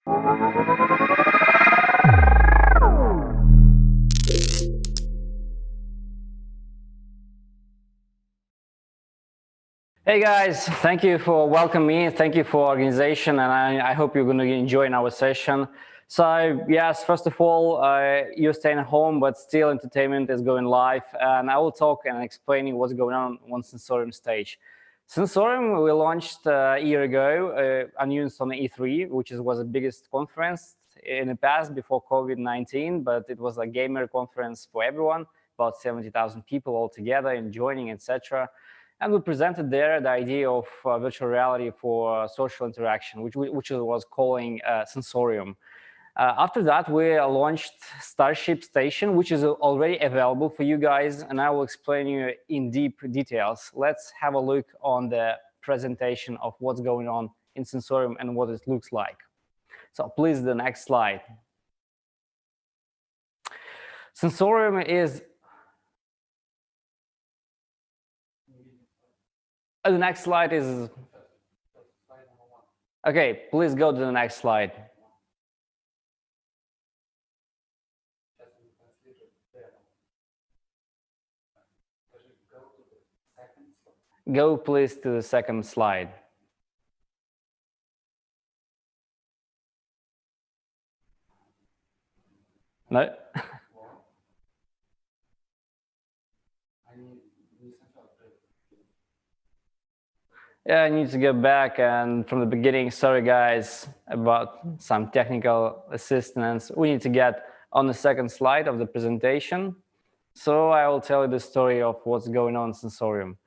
Hey guys, thank you for welcoming me. Thank you for organization, and I hope you're going to enjoy our session. So yes, first of all, you're staying at home, but still entertainment is going live, and I will talk and explaining what's going on Sensorium stage. Sensorium we launched a year ago, announced on the E3, which was the biggest conference in the past before COVID-19, but it was a gamer conference for everyone, about 70,000 people all together and joining, etc. And we presented there the idea of virtual reality for social interaction, which was calling Sensorium. After that, we launched Starship Station, which is already available for you guys, and I will explain you in deep details. Let's have a look on the presentation of what's going on in Sensorium and what it looks like. So please, the next slide. Sensorium is... The next slide is... Okay, please go to the next slide. Go please to the second slide. No? Yeah, I need to go back and from the beginning. Sorry guys about some technical assistance. We need to get on the second slide of the presentation. So I will tell you the story of what's going on in Sensorium.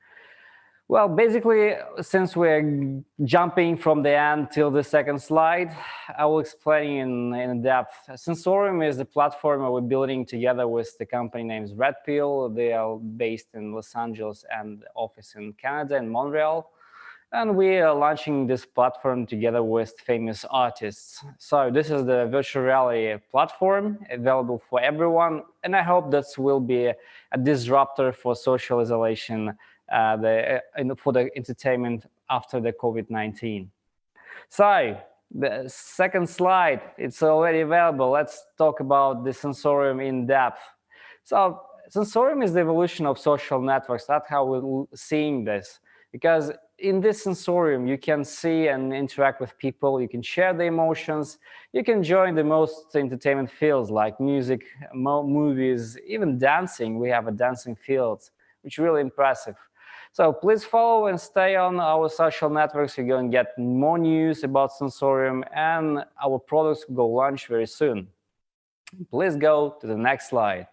Well, basically, since we're jumping from the end till the second slide, I will explain in depth. Sensorium is the platform we're building together with the company named Red Pill. They are based in Los Angeles and office in Canada, in Montreal. And we are launching this platform together with famous artists. So this is the virtual reality platform available for everyone. And I hope this will be a disruptor for social isolation for the entertainment after the COVID-19. So the second slide, it's already available. Let's talk about the Sensorium in depth. So Sensorium is the evolution of social networks. That's how we're seeing this. Because in this Sensorium, you can see and interact with people, you can share the emotions, you can join the most entertainment fields like music, movies, even dancing. We have a dancing field, which is really impressive. So please follow and stay on our social networks. You're going to get more news about Sensorium, and our products will go launch very soon. Please go to the next slide.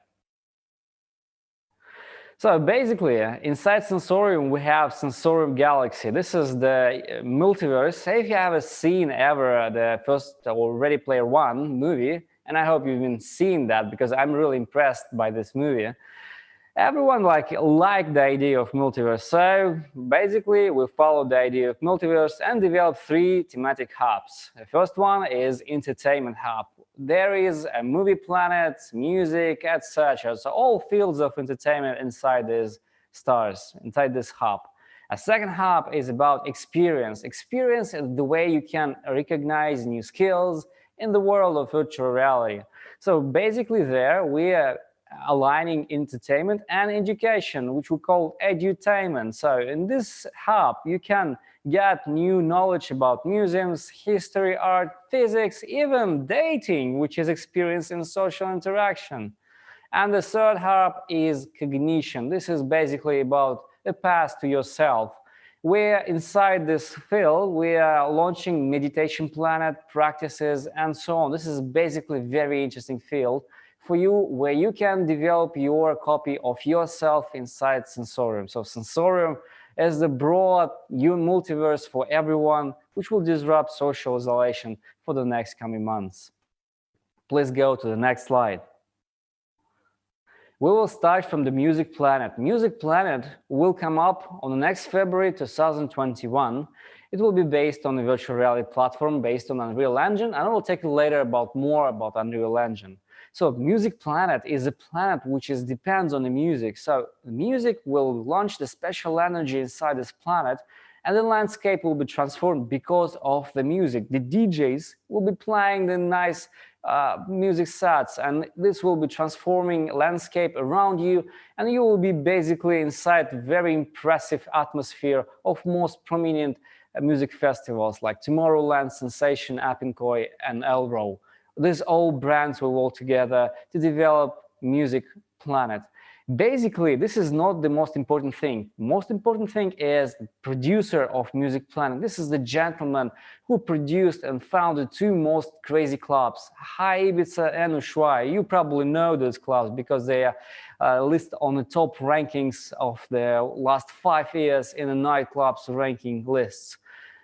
So basically, inside Sensorium, we have Sensorium Galaxy. This is the multiverse. If you haven't seen ever the first or Ready Player One movie, and I hope you've been seeing that because I'm really impressed by this movie. Everyone liked the idea of multiverse. So basically, we followed the idea of multiverse and developed 3 thematic hubs. The first one is Entertainment Hub. There is a movie planet, music, etc. So all fields of entertainment inside these stars, inside this hub. A second hub is about experience. Experience is the way you can recognize new skills in the world of virtual reality. So basically there, we are aligning entertainment and education, which we call edutainment. So in this hub, you can get new knowledge about museums, history, art, physics, even dating, which is experience in social interaction. And the third hub is cognition. This is basically about the path to yourself. We're inside this field, we are launching meditation planet practices and so on. This is basically a very interesting field for you, where you can develop your copy of yourself inside Sensorium. So Sensorium is the broad new multiverse for everyone, which will disrupt social isolation for the next coming months. Please go to the next slide. We will start from the Music Planet. Music Planet will come up on the next February 2021. It will be based on the virtual reality platform based on Unreal Engine, and I will take you later more about Unreal Engine. So Music Planet is a planet which depends on the music. So the music will launch the special energy inside this planet, and the landscape will be transformed because of the music. The DJs will be playing the nice music sets, and this will be transforming landscape around you, and you will be basically inside very impressive atmosphere of most prominent music festivals like Tomorrowland, Sensation, Appinkoi, and Elro. These all brands will work together to develop Music Planet. Basically, this is not the most important thing. Most important thing is the producer of Music Planet. This is the gentleman who produced and founded two most crazy clubs, High Ibiza and Ushuaia. You probably know those clubs because they are listed on the top rankings of the last 5 years in the nightclubs ranking lists.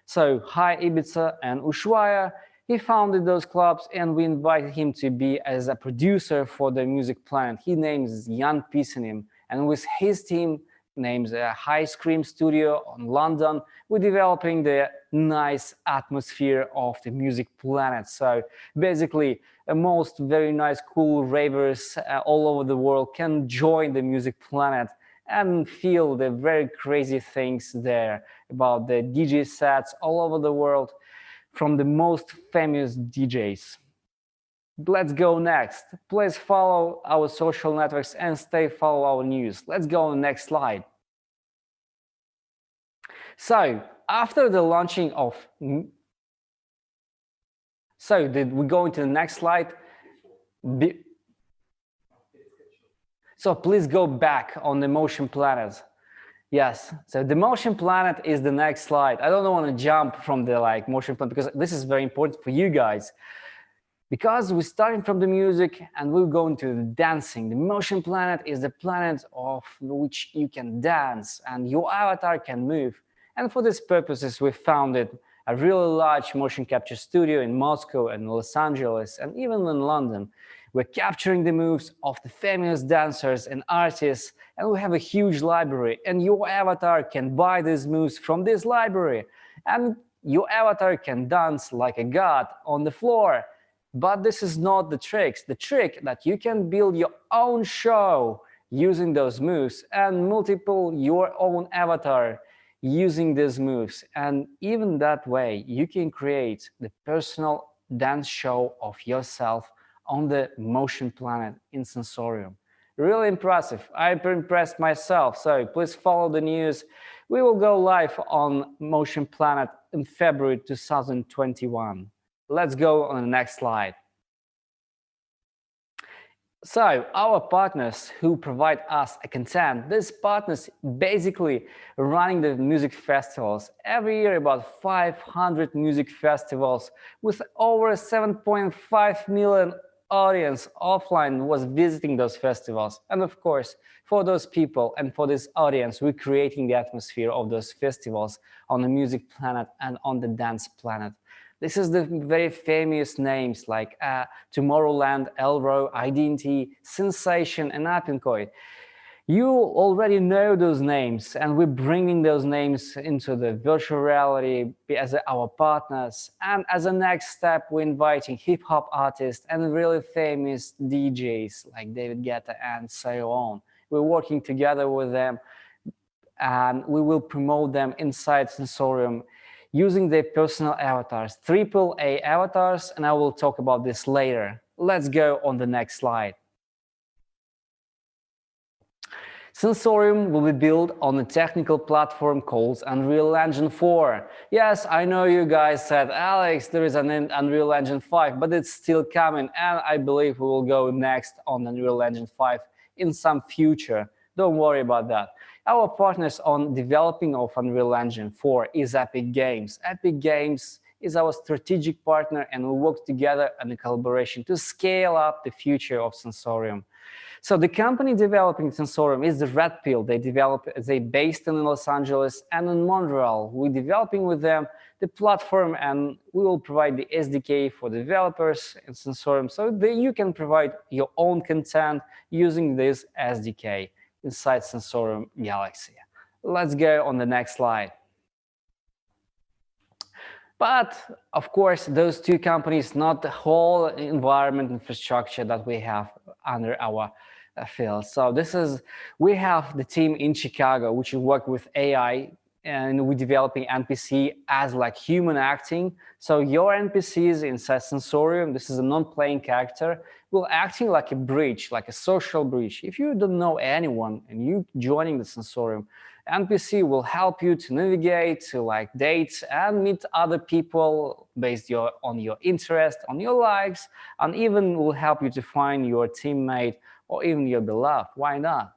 So High Ibiza and Ushuaia, he founded those clubs, and we invited him to be as a producer for the Music Planet. His name is Jan Pisanim, and with his team, named High Scream Studio in London, we're developing the nice atmosphere of the Music Planet. So basically, most very nice, cool ravers all over the world can join the Music Planet and feel the very crazy things there about the DJ sets all over the world from the most famous DJs. Let's go next. Please follow our social networks and follow our news. Let's go on the next slide. So after the launching of, we go into the next slide. So please go back on the Motion Planet. Yes, so the Motion Planet is the next slide. I don't want to jump from the Motion Planet because this is very important for you guys. Because we're starting from the music and we're going to the dancing. The Motion Planet is the planet of which you can dance and your avatar can move. And for these purposes, we founded a really large motion capture studio in Moscow and Los Angeles and even in London. We're capturing the moves of the famous dancers and artists, and we have a huge library, and your avatar can buy these moves from this library, and your avatar can dance like a god on the floor. But this is not the trick. The trick that you can build your own show using those moves and multiple your own avatar using these moves, and even that way you can create the personal dance show of yourself on the Motion Planet in Sensorium. Really impressive. I'm impressed myself. So please follow the news. We will go live on Motion Planet in February 2021. Let's go on the next slide. So our partners who provide us a content, these partners basically running the music festivals. Every year about 500 music festivals with over 7.5 million audience offline was visiting those festivals. And of course, for those people and for this audience, we're creating the atmosphere of those festivals on the Music Planet and on the Dance Planet. This is the very famous names like Tomorrowland, Elro, ID&T, Sensation, and Appinkoi. You already know those names, and we're bringing those names into the virtual reality as our partners. And as a next step, we're inviting hip-hop artists and really famous DJs like David Guetta and so on. We're working together with them, and we will promote them inside Sensorium using their personal avatars, AAA avatars, and I will talk about this later. Let's go on the next slide. Sensorium will be built on a technical platform called Unreal Engine 4. Yes, I know you guys said, Alex, there is an Unreal Engine 5, but it's still coming, and I believe we will go next on Unreal Engine 5 in some future. Don't worry about that. Our partners on developing of Unreal Engine 4 is Epic Games. Epic Games is our strategic partner, and we work together in a collaboration to scale up the future of Sensorium. So the company developing Sensorium is the Red Pill. They based in Los Angeles and in Montreal. We're developing with them the platform, and we will provide the SDK for developers in Sensorium so that you can provide your own content using this SDK inside Sensorium Galaxy. Let's go on the next slide. But of course, those two companies, not the whole environment infrastructure that we have under our field. So we have the team in Chicago, which work with AI and we're developing NPC as like human acting. So your NPCs inside Sensorium, this is a non-playing character, will acting like a bridge, like a social bridge. If you don't know anyone and you joining the Sensorium, NPC will help you to navigate, to like date and meet other people based on your interest, on your likes, and even will help you to find your teammate or even your beloved. Why not?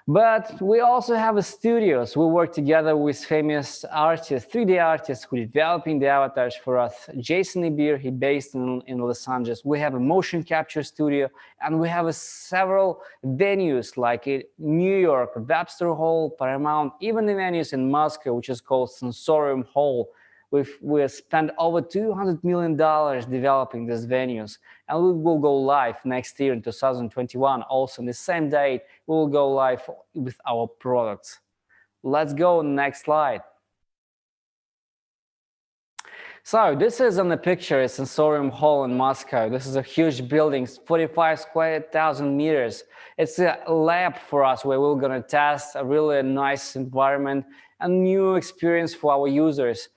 But we also have a studios. We work together with famous artists, 3D artists who are developing the avatars for us. Jason Ibir, he's based in Los Angeles. We have a motion capture studio, and we have several venues like in New York, Webster Hall, Paramount, even the venues in Moscow, which is called Sensorium Hall. We've spent over $200 million developing these venues, and we will go live next year in 2021. Also, on the same date, we will go live with our products. Let's go next slide. So this is on the picture, Sensorium Hall in Moscow. This is a huge building, 45,000 meters. It's a lab for us where we're going to test a really nice environment and new experience for our users.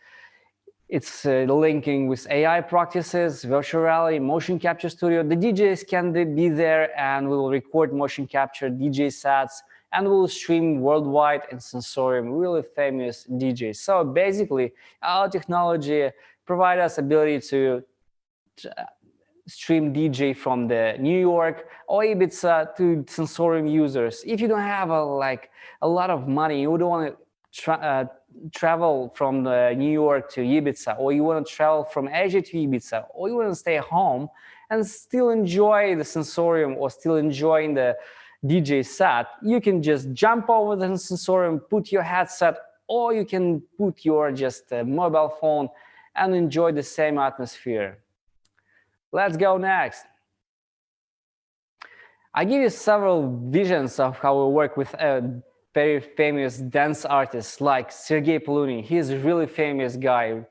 It's linking with AI practices, virtual reality, motion capture studio. The DJs can be there, and we will record motion capture DJ sets, and we'll stream worldwide in Sensorium, really famous DJs. So basically, our technology provides us ability to stream DJ from the New York or Ibiza to Sensorium users. If you don't have a lot of money, you don't want to travel from New York to Ibiza, or you want to travel from Asia to Ibiza, or you want to stay home and still enjoy the Sensorium or still enjoying the DJ set, you can just jump over the Sensorium, put your headset, or you can put your just mobile phone and enjoy the same atmosphere. Let's go next. I give you several visions of how we work with very famous dance artists like Sergei Polunin. He's a really famous guy.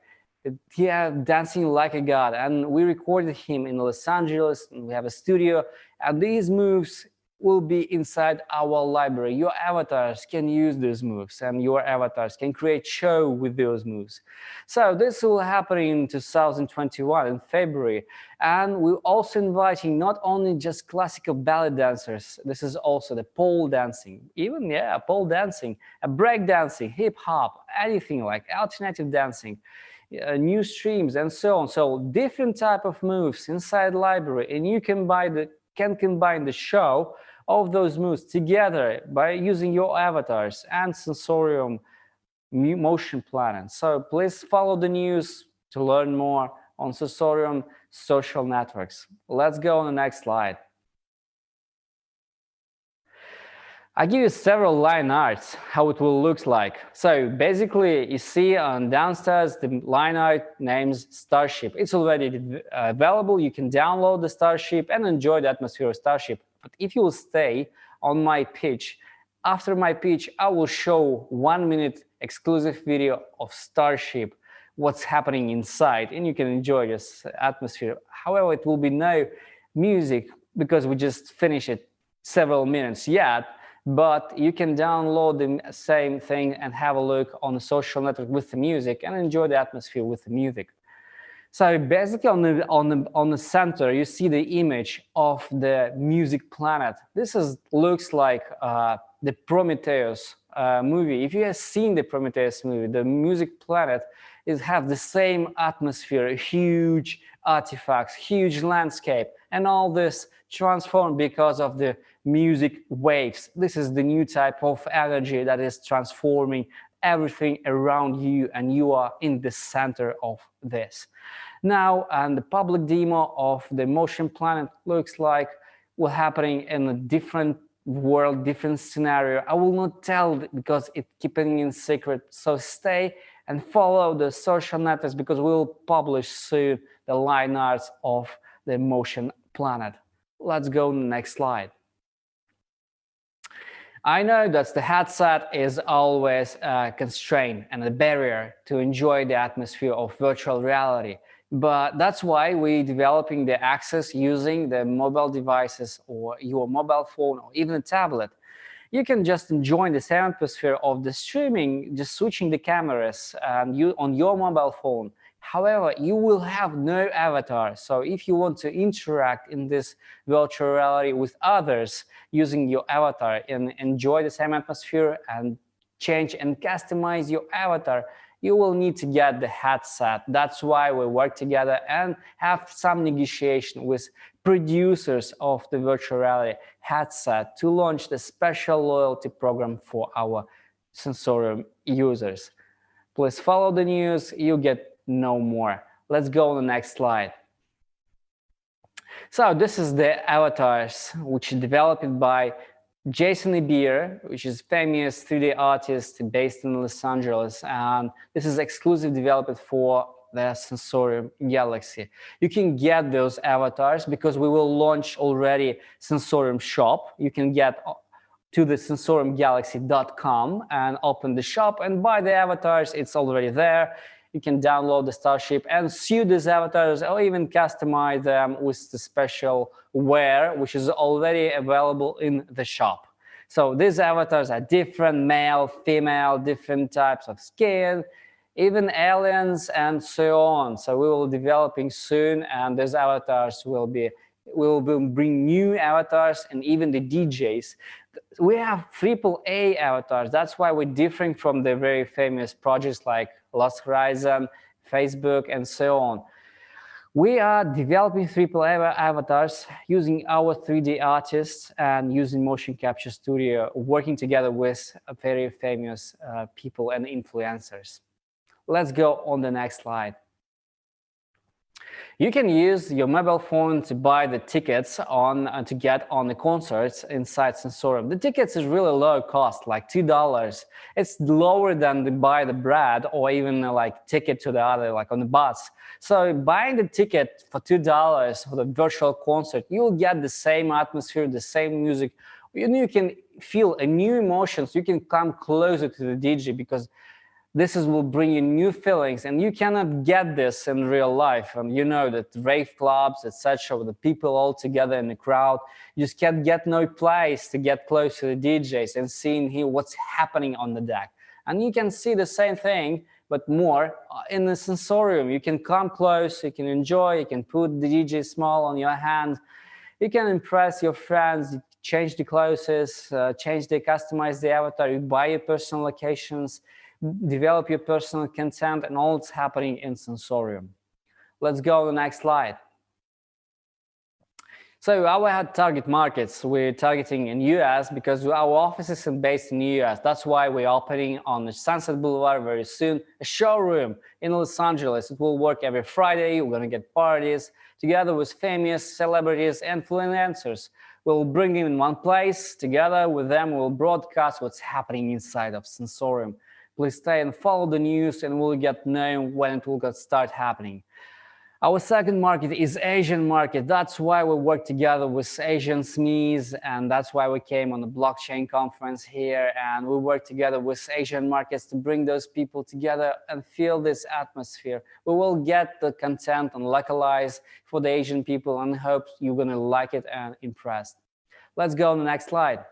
He is dancing like a god, and we recorded him in Los Angeles. And we have a studio, and these moves will be inside our library. Your avatars can use these moves, and your avatars can create show with those moves. So this will happen in 2021 in February, and we're also inviting not only just classical ballet dancers. This is also the pole dancing, even pole dancing, break dancing, hip hop, anything like alternative dancing, new streams, and so on. So different type of moves inside library, and you can combine the show of those moves together by using your avatars and Sensorium motion planning. So please follow the news to learn more on Sensorium social networks. Let's go on the next slide. I give you several line arts, how it will look like. So basically, you see on downstairs, the line art names Starship. It's already available. You can download the Starship and enjoy the atmosphere of Starship. But if you will stay on my pitch, after my pitch, I will show 1 minute exclusive video of Starship, what's happening inside, and you can enjoy this atmosphere. However, it will be no music because we just finished it several minutes yet. But you can download the same thing and have a look on the social network with the music and enjoy the atmosphere with the music. So basically on the center, you see the image of the music planet. This looks like the Prometheus movie. If you have seen the Prometheus movie, the music planet have the same atmosphere, huge artifacts, huge landscape, and all this transformed because of the music waves. This is the new type of energy that is transforming everything around you, and you are in the center of this. Now, and the public demo of the Motion Planet looks like what's happening in a different world, different scenario. I will not tell because it's keeping in secret. So stay and follow the social networks because we'll publish soon the line arts of the Motion Planet. Let's go to the next slide. I know that the headset is always a constraint and a barrier to enjoy the atmosphere of virtual reality. But that's why we're developing the access using the mobile devices or your mobile phone or even a tablet. You can just enjoy the same atmosphere of the streaming, just switching the cameras and you on your mobile phone. However, you will have no avatar. So if you want to interact in this virtual reality with others using your avatar and enjoy the same atmosphere and change and customize your avatar, you will need to get the headset. That's why we work together and have some negotiation with producers of the virtual reality headset to launch the special loyalty program for our Sensorium users. Please follow the news, you get no more. Let's go on the next slide. So this is the avatars which is developed by Jason Beer, which is famous 3D artist based in Los Angeles, and this is exclusive developed for the Sensorium Galaxy. You can get those avatars because we will launch already Sensorium shop. You can get to the SENSORIUMGalaxy.com and open the shop and buy the avatars. It's already there. You can download the Starship and suit these avatars or even customize them with the special wear, which is already available in the shop. So these avatars are different, male, female, different types of skin, even aliens and so on. So we will be developing soon, and these avatars will bring new avatars and even the DJs. We have AAA avatars. That's why we're different from the very famous projects like Lost Horizon, Facebook, and so on. We are developing AAA avatars using our 3D artists and using Motion Capture Studio, working together with very famous people and influencers. Let's go on the next slide. You can use your mobile phone to buy the tickets to get on the concerts inside Sensorium. The tickets is really low cost, like $2. It's lower than to buy the bread or even like ticket to the other, like on the bus. So buying the ticket for $2 for the virtual concert, you'll get the same atmosphere, the same music. You can feel a new emotions. You can come closer to the DJ because this will bring you new feelings, and you cannot get this in real life. And you know that rave clubs, etc., with the people all together in the crowd, you just can't get no place to get close to the DJs and seeing here what's happening on the deck. And you can see the same thing, but more in the Sensorium. You can come close, you can enjoy, you can put the DJ smile on your hand, you can impress your friends, change the clothes, customize the avatar, you buy your personal locations, develop your personal content, and all it's happening in Sensorium. Let's go to the next slide. So our target markets, we're targeting in US because our office is based in the US. That's why we're opening on the Sunset Boulevard very soon, a showroom in Los Angeles. It will work every Friday. We're gonna get parties together with famous celebrities and influencers. We'll bring them in one place. Together with them, we'll broadcast what's happening inside of Sensorium. Please stay and follow the news, and we'll get known when it will start happening. Our second market is Asian market. That's why we work together with Asian SMEs, and that's why we came on the blockchain conference here, and we work together with Asian markets to bring those people together and feel this atmosphere. We will get the content and localize for the Asian people, and hope you're gonna like it and impressed. Let's go on the next slide.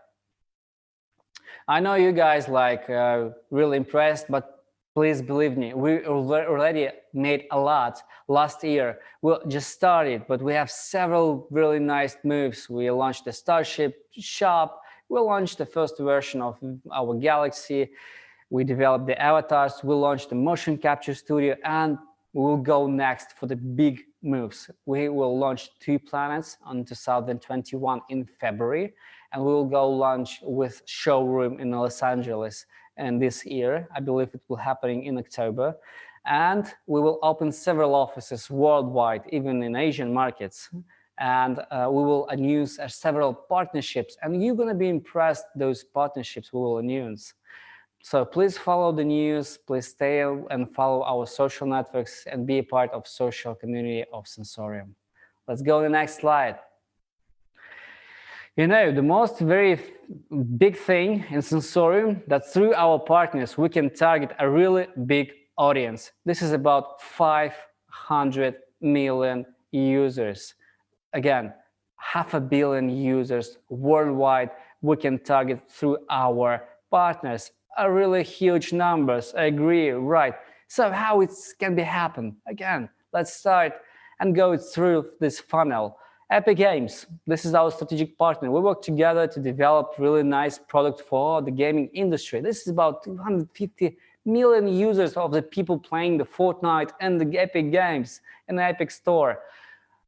I know you guys really impressed, but please believe me, we already made a lot last year. We just started, but we have several really nice moves. We launched the Starship shop. We launched the first version of our Galaxy. We developed the avatars. We launched the Motion Capture Studio, and we will go next for the big moves. We will launch 2 planets on 2021 in February. And we will go launch with showroom in Los Angeles and this year. I believe it will happen in October. And we will open several offices worldwide, even in Asian markets. And we will announce several partnerships. And you're gonna be impressed those partnerships we will announce. So please follow the news, please stay and follow our social networks and be a part of social community of Sensorium. Let's go to the next slide. You know, the most very big thing in Sensorium, that through our partners, we can target a really big audience. This is about 500 million users. Again, 500 million users worldwide we can target through our partners. Are really huge numbers, I agree, right? So how it can be happen? Again, let's start and go through this funnel. Epic Games, this is our strategic partner. We work together to develop really nice product for the gaming industry. This is about 250 million users of the people playing the Fortnite and the Epic Games in the Epic Store.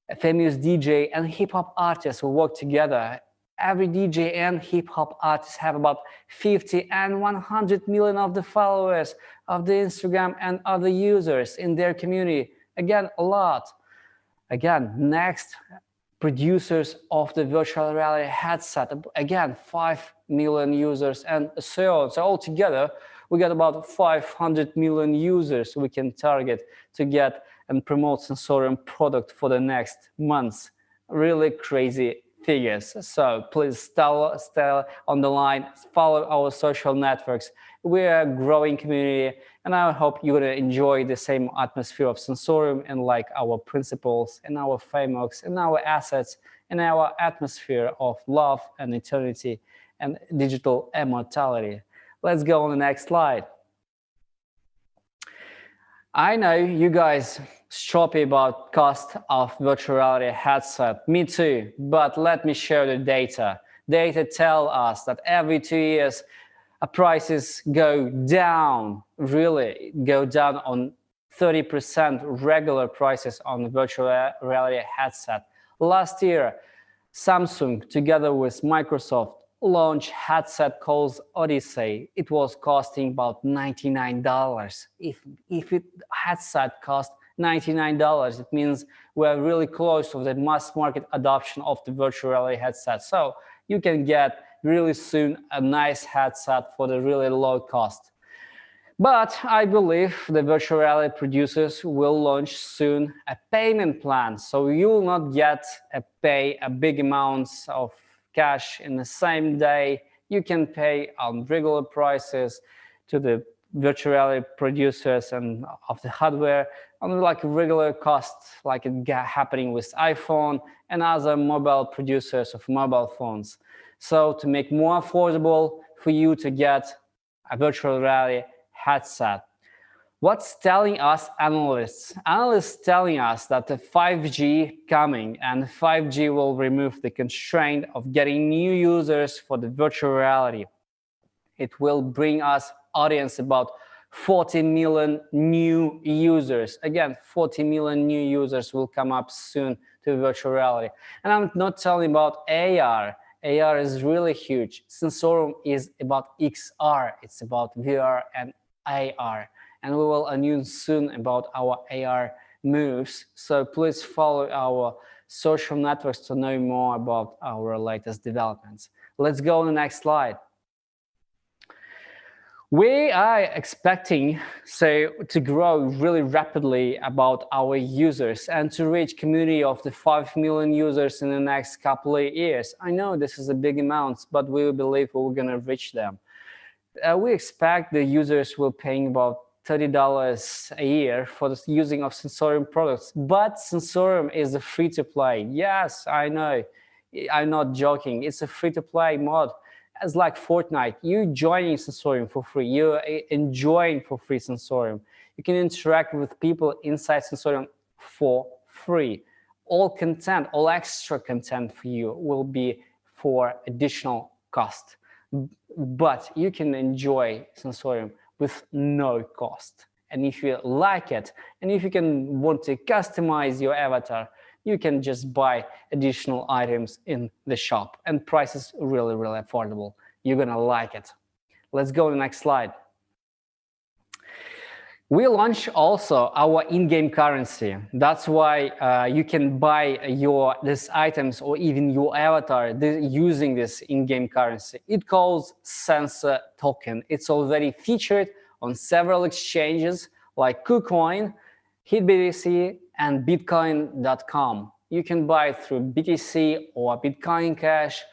A famous DJ and hip-hop artists will work together. Every DJ and hip-hop artist have about 50 and 100 million of the followers of the Instagram and other users in their community. Again, a lot. Again, next, producers of the virtual reality headset. Again, 5 million users and so on. So altogether, we got about 500 million users we can target to get and promote Sensorium product for the next months. Really crazy figures. So please stay on the line, follow our social networks. We're a growing community, and I hope you're going to enjoy the same atmosphere of Sensorium and like our principles and our frameworks and our assets and our atmosphere of love and eternity and digital immortality. Let's go on the next slide. I know you guys shoppy about cost of virtual reality headset. Me too, but let me share the data. Data tell us that every 2 years, prices go down, really go down on 30% regular prices on virtual reality headset. Last year, Samsung, together with Microsoft, launched headset called Odyssey. It was costing about $99. If it headset cost $99, it means we're really close to the mass market adoption of the virtual reality headset. So you can get really soon a nice headset for the really low cost. But I believe the virtual reality producers will launch soon a payment plan. So you will not get pay a big amounts of cash in the same day. You can pay on regular prices to the virtual reality producers and of the hardware on like regular costs, like it happening with iPhone and other mobile producers of mobile phones. So to make more affordable for you to get a virtual reality headset. What's telling us analysts? Analysts telling us that the 5G coming and 5G will remove the constraint of getting new users for the virtual reality. It will bring us audience about 40 million new users. Again, 40 million new users will come up soon to virtual reality. And I'm not telling about AR. AR is really huge. Sensorium is about XR. It's about VR and AR. And we will announce soon about our AR moves. So please follow our social networks to know more about our latest developments. Let's go on the next slide. We are expecting to grow really rapidly about our users and to reach community of the 5 million users in the next couple of years. I know this is a big amount, but we believe we're going to reach them. We expect the users will paying about $30 a year for the using of Sensorium products, but Sensorium is a free-to-play. Yes, I know, I'm not joking. It's a free-to-play mod. As like Fortnite, you joining Sensorium for free, you're enjoying for free Sensorium. You can interact with people inside Sensorium for free. All content, all extra content for you will be for additional cost. But you can enjoy Sensorium with no cost. And if you like it, and if you can want to customize your avatar, you can just buy additional items in the shop. And price is really, really affordable. You're gonna like it. Let's go to the next slide. We launch also our in-game currency. That's why you can buy these items or even your avatar using this in-game currency. It calls SENSO token. It's already featured on several exchanges like KuCoin, HitBTC, and Bitcoin.com. You can buy it through BTC or Bitcoin Cash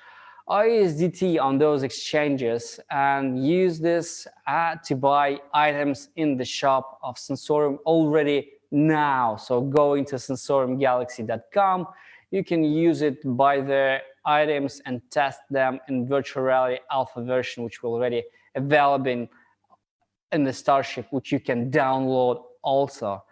or USDT on those exchanges and use this to buy items in the shop of Sensorium already now. So go into sensoriumgalaxy.com. You can use it, buy there items and test them in virtual reality alpha version, which will already available in the Starship, which you can download also.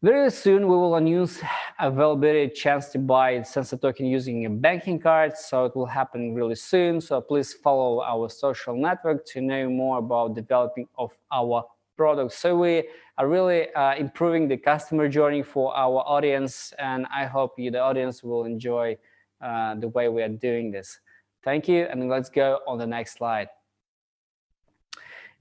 Very soon, we will announce availability chance to buy SENSO token using a banking card, so it will happen really soon. So please follow our social network to know more about developing of our products. So we are really improving the customer journey for our audience, and I hope the audience will enjoy the way we are doing this. Thank you, and let's go on the next slide.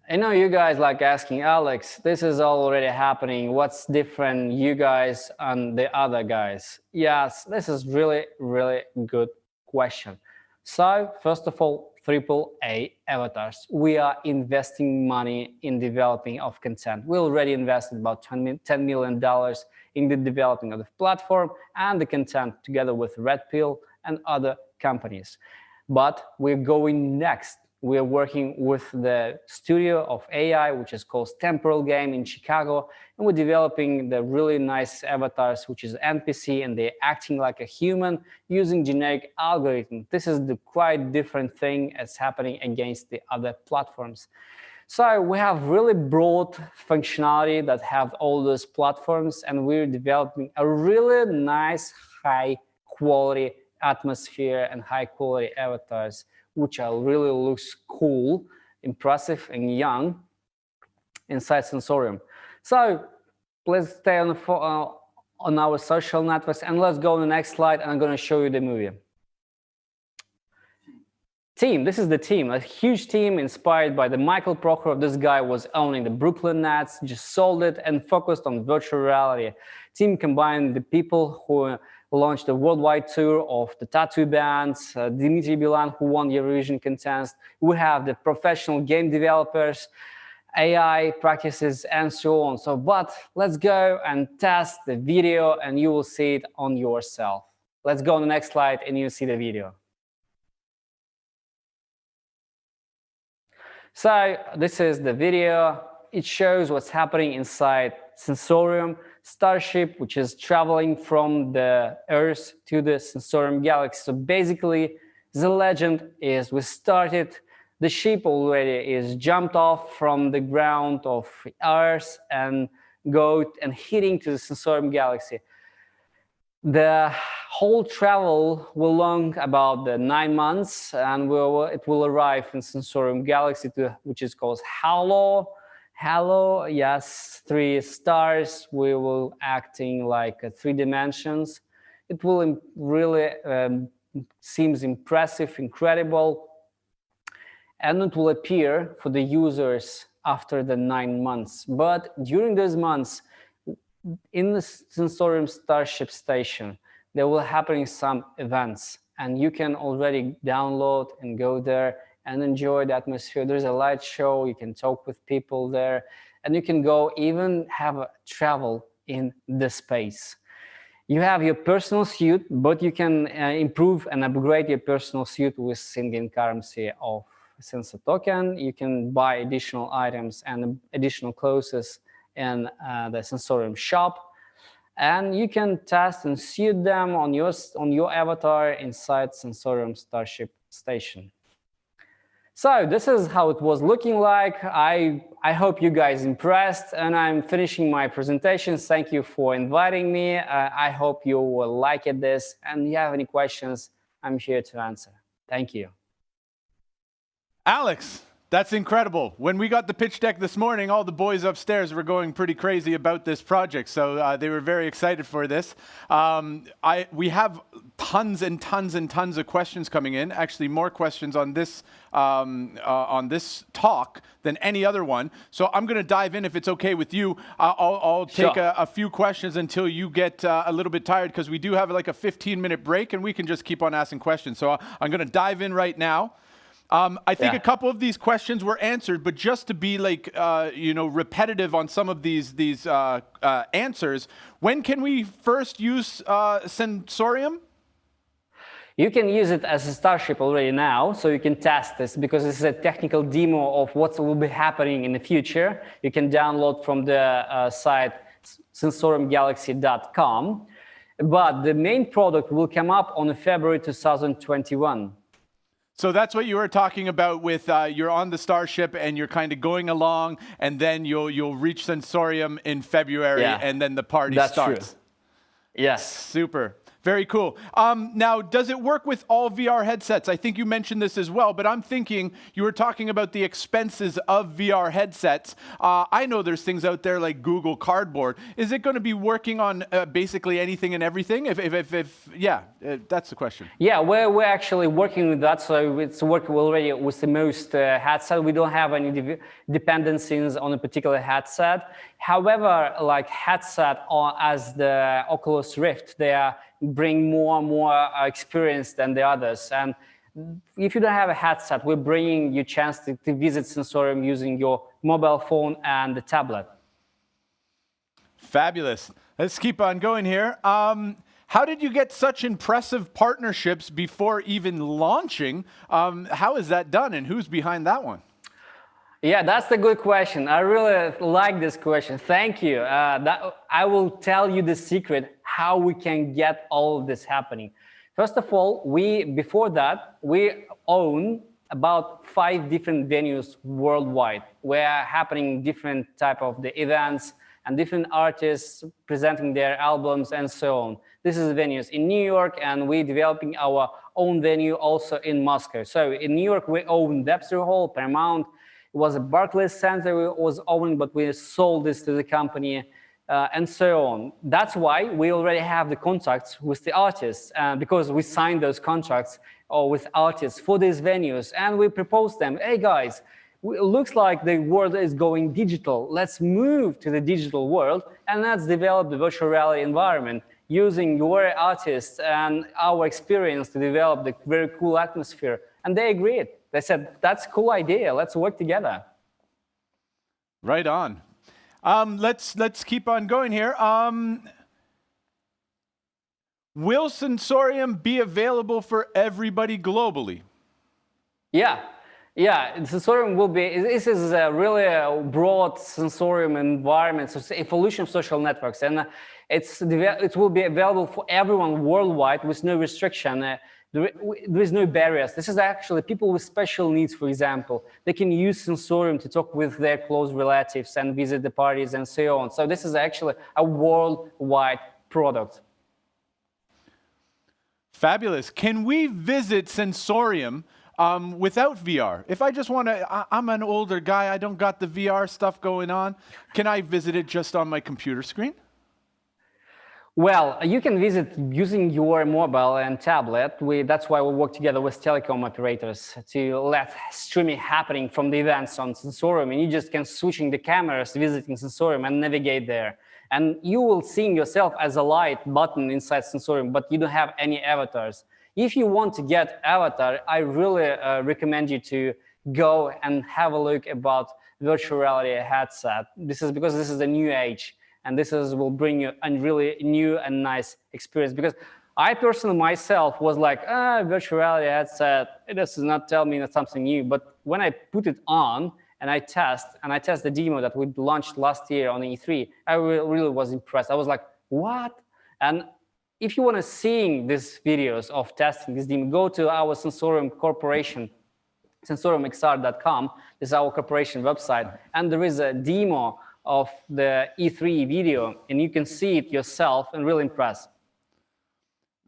I know you guys like asking, Alex, this is already happening. What's different, you guys and the other guys? Yes, this is really, really good question. So first of all, AAA avatars. We are investing money in developing of content. We already invested about $10 million in the developing of the platform and the content together with Red Pill and other companies. But we're going next. We're working with the studio of AI, which is called Temporal Game in Chicago, and we're developing the really nice avatars, which is NPC, and they're acting like a human using generic algorithm. This is the quite different thing that's happening against the other platforms. So we have really broad functionality that have all those platforms, and we're developing a really nice, high-quality atmosphere and high-quality avatars, which really looks cool, impressive, and young inside SENSORIUM. So please stay on our social networks, and let's go on the next slide, and I'm going to show you the movie. Team, this is the team, a huge team inspired by the Michael Prokhorov. This guy was owning the Brooklyn Nets, just sold it and focused on virtual reality. Team combined the people who launched a worldwide tour of the tattoo bands, Dmitry Bilan, who won the Eurovision contest. We have the professional game developers, AI practices, and so on. So, but let's go and test the video, and you will see it on yourself. Let's go on the next slide, and you see the video. So this is the video. It shows what's happening inside SENSORIUM Starship, which is traveling from the Earth to the SENSORIUM galaxy. So basically, the legend is we started, the ship already is jumped off from the ground of Earth and go and heading to the SENSORIUM galaxy. The whole travel will long about 9 months, and it will arrive in SENSORIUM galaxy, which is called Halo. Halo, yes, 3 stars. We will acting like 3 dimensions. It will really seems impressive, incredible, and it will appear for the users after the 9 months. But during those months, in the SENSORIUM Starship station, there will happen some events, and you can already download and go there and enjoy the atmosphere. There's a light show, you can talk with people there, and you can go even have a travel in the space. You have your personal suit, but you can improve and upgrade your personal suit with in-game currency of SENSO token. You can buy additional items and additional clothes in the SENSORIUM shop, and you can test and suit them on your avatar inside SENSORIUM Starship station. So this is how it was looking like. I hope you guys impressed, and I'm finishing my presentation. Thank you for inviting me. I hope you will like this, and if you have any questions, I'm here to answer. Thank you. Alex, that's incredible. When we got the pitch deck this morning, all the boys upstairs were going pretty crazy about this project, so they were very excited for this. We have tons and tons and tons of questions coming in, actually more questions on this talk than any other one. So I'm going to dive in if it's okay with you. I'll take a few questions until you get a little bit tired, because we do have like a 15-minute break, and we can just keep on asking questions. So I'm going to dive in right now. I think a couple of these questions were answered, but just to be like, repetitive on some of these answers, when can we first use SENSORIUM? You can use it as a Starship already now, so you can test this, because this is a technical demo of what will be happening in the future. You can download from the site sensoriumgalaxy.com. but the main product will come up on February 2021. So that's what you were talking about with you're on the Starship and you're kind of going along, and then you'll reach Sensorium in February, and then the party starts. True. Yes. Super. Very cool. Now, does it work with all VR headsets? I think you mentioned this as well, but I'm thinking you were talking about the expenses of VR headsets. I know there's things out there like Google Cardboard. Is it going to be working on basically anything and everything? That's the question. Yeah, we're actually working with that, so it's working already with the most headset. We don't have any dependencies on a particular headset. However, like headset as the Oculus Rift, they bring more and more experience than the others. And if you don't have a headset, we're bringing you a chance to visit Sensorium using your mobile phone and the tablet. Fabulous. Let's keep on going here. How did you get such impressive partnerships before even launching? How is that done, and who's behind that one? Yeah, that's a good question. I really like this question. Thank you. I will tell you the secret how we can get all of this happening. First of all, before that, we own about 5 different venues worldwide where happening different type of the events and different artists presenting their albums and so on. This is venues in New York, and we're developing our own venue also in Moscow. So in New York, we own Webster Hall, Paramount. It was a Barclays Center we was owning, but we sold this to the company and so on. That's why we already have the contacts with the artists because we signed those contracts with artists for these venues, and we proposed them, hey guys, it looks like the world is going digital. Let's move to the digital world and let's develop the virtual reality environment using your artists and our experience to develop the very cool atmosphere. And they agreed. They said, that's a cool idea. Let's work together. Right on. Let's keep on going here. Will Sensorium be available for everybody globally? Yeah, Sensorium will be, this is a really broad Sensorium environment, so it's evolution of social networks, and it will be available for everyone worldwide with no restriction. There is no barriers. This is actually people with special needs, for example. They can use Sensorium to talk with their close relatives and visit the parties and so on. So this is actually a worldwide product. Fabulous. Can we visit Sensorium without VR? If I just want to, I'm an older guy, I don't got the VR stuff going on. Can I visit it just on my computer screen? Well, you can visit using your mobile and tablet. That's why we work together with telecom operators to let streaming happening from the events on Sensorium. And you just can switching the cameras, visiting Sensorium and navigate there. And you will see yourself as a light button inside Sensorium, but you don't have any avatars. If you want to get avatar, I really recommend you to go and have a look about virtual reality headset. This is because this is a new age. And this will bring you a really new and nice experience. Because I personally myself was like, virtual reality headset, it does not tell me something new. But when I put it on and I test the demo that we launched last year on E3, I really was impressed. I was like, what? And if you want to see these videos of testing this demo, go to our Sensorium Corporation, sensoriumxr.com. This is our corporation website. And there is a demo of the E3 video, and you can see it yourself and really impressed.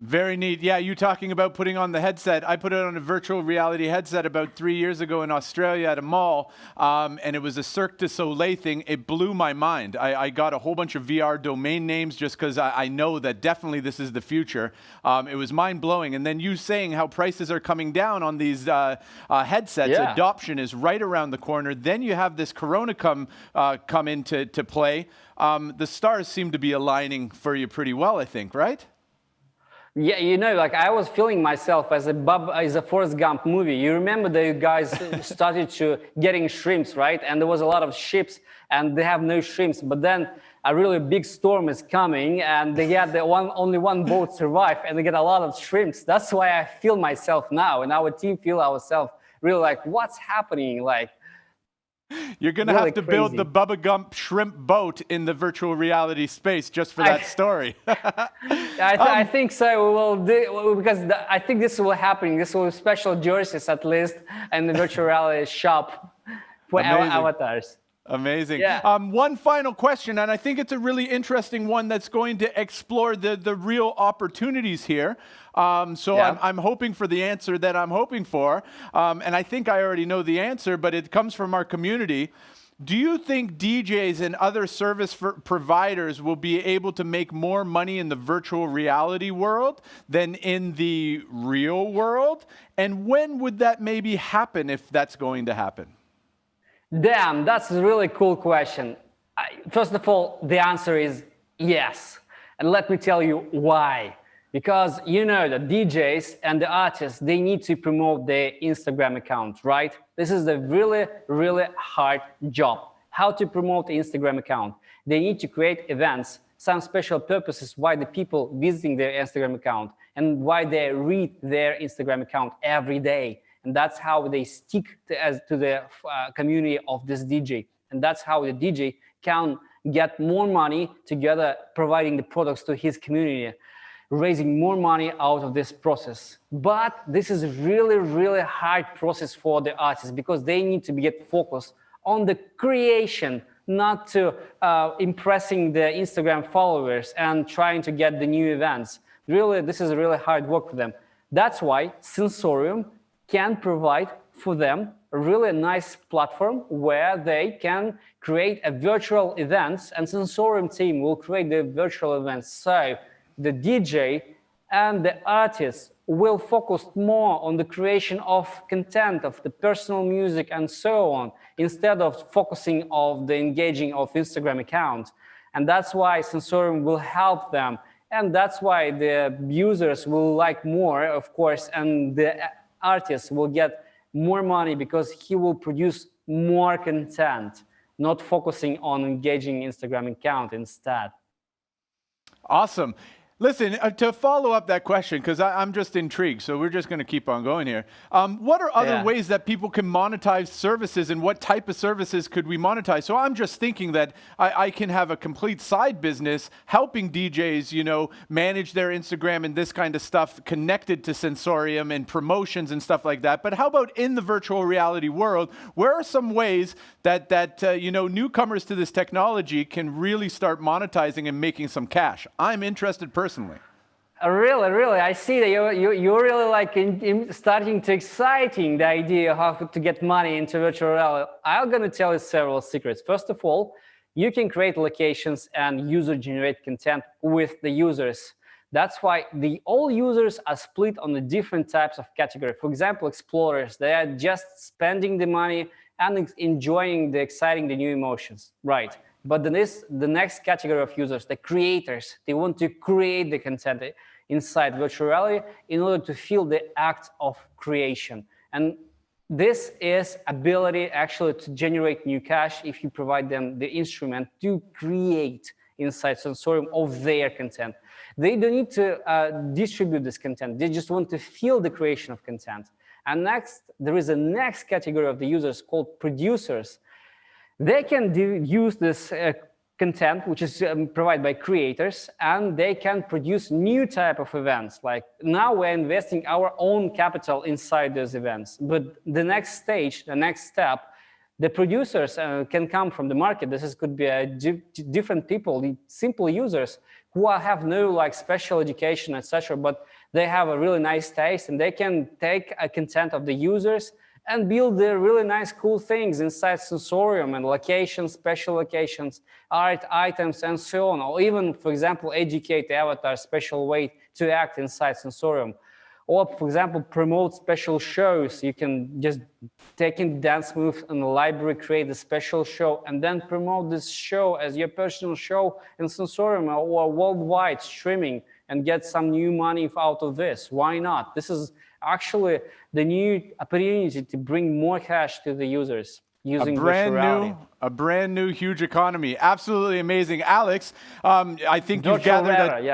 Very neat. Yeah, you talking about putting on the headset. I put it on a virtual reality headset about 3 years ago in Australia at a mall, and it was a Cirque du Soleil thing. It blew my mind. I got a whole bunch of VR domain names just because I know that definitely this is the future. It was mind-blowing. And then you saying how prices are coming down on these headsets. Yeah. Adoption is right around the corner. Then you have this Corona come into play. The stars seem to be aligning for you pretty well, I think, right? Yeah, you know, like I was feeling myself as a Forrest Gump movie. You remember the guys started to getting shrimps, right? And there was a lot of ships, and they have no shrimps. But then a really big storm is coming, and they get only one boat survive, and they get a lot of shrimps. That's why I feel myself now, and our team feel ourselves really like, what's happening? Like, You're going to Really have to crazy. build the Bubba Gump shrimp boat in the virtual reality space just for that story. I think so. We will do, because I think this will happen. This will be special jerseys at least in the virtual reality shop for our avatars. Amazing. Yeah. One final question, and I think it's a really interesting one that's going to explore the real opportunities here. I'm hoping for the answer that I'm hoping for. And I think I already know the answer, but it comes from our community. Do you think DJs and other service providers will be able to make more money in the virtual reality world than in the real world? And when would that maybe happen, if that's going to happen? Damn, that's a really cool question. First of all, the answer is yes. And let me tell you why. Because you know the DJs and the artists, they need to promote their Instagram account, right? This is the really, really hard job. How to promote the Instagram account. They need to create events, some special purposes why the people visiting their Instagram account and why they read their Instagram account every day. And that's how they stick to the community of this DJ. And that's how the DJ can get more money together, providing the products to his community, raising more money out of this process. But this is really, really hard process for the artists because they need to get focused on the creation, not to impressing the Instagram followers and trying to get the new events. Really, this is really hard work for them. That's why SENSORIUM can provide for them a really nice platform where they can create a virtual events, and SENSORIUM team will create the virtual events. So the DJ and the artists will focus more on the creation of content, of the personal music and so on, instead of focusing on the engaging of Instagram account. And that's why SENSORIUM will help them. And that's why the users will like more, of course, and the artist will get more money because he will produce more content, not focusing on engaging Instagram account instead. Awesome. Listen, to follow up that question, because I'm just intrigued, so we're just going to keep on going here. What are other ways that people can monetize services, and what type of services could we monetize? So I'm just thinking that I can have a complete side business helping DJs, you know, manage their Instagram and this kind of stuff connected to SENSORIUM and promotions and stuff like that. But how about in the virtual reality world? Where are some ways that you know, newcomers to this technology can really start monetizing and making some cash? I'm interested personally. Really, I see that you're really like starting to exciting the idea of how to get money into virtual reality. I'm going to tell you several secrets. First of all, you can create locations and user-generated content with the users. That's why all users are split on the different types of category. For example, explorers, they are just spending the money and enjoying the exciting, the new emotions, right? But the next category of users, the creators, they want to create the content inside virtual reality in order to feel the act of creation. And this is ability actually to generate new cash if you provide them the instrument to create inside SENSORIUM of their content. They don't need to distribute this content. They just want to feel the creation of content. And next, there is a next category of the users called producers. They can use this content, which is provided by creators, and they can produce new type of events. Like now we're investing our own capital inside those events. But the next stage, the next step, the producers can come from the market. This could be different people, simple users who have no like special education, etc. But they have a really nice taste, and they can take a content of the users and build the really nice, cool things inside SENSORIUM and locations, special locations, art items, and so on. Or even, for example, educate the avatar special way to act inside SENSORIUM. Or, for example, promote special shows. You can just take in dance moves in the library, create a special show, and then promote this show as your personal show in SENSORIUM or worldwide streaming and get some new money out of this. Why not? This is actually the new opportunity to bring more cash to the users using virtual reality. A brand new huge economy. Absolutely amazing. Alex, I think you've gathered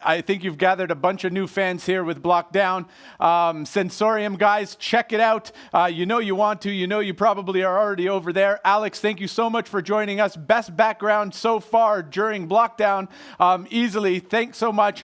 I think you've gathered a bunch of new fans here with BlockDown. SENSORIUM, guys, check it out. You know you want to. You know you probably are already over there. Alex, thank you so much for joining us. Best background so far during BlockDown. Easily. Thanks so much.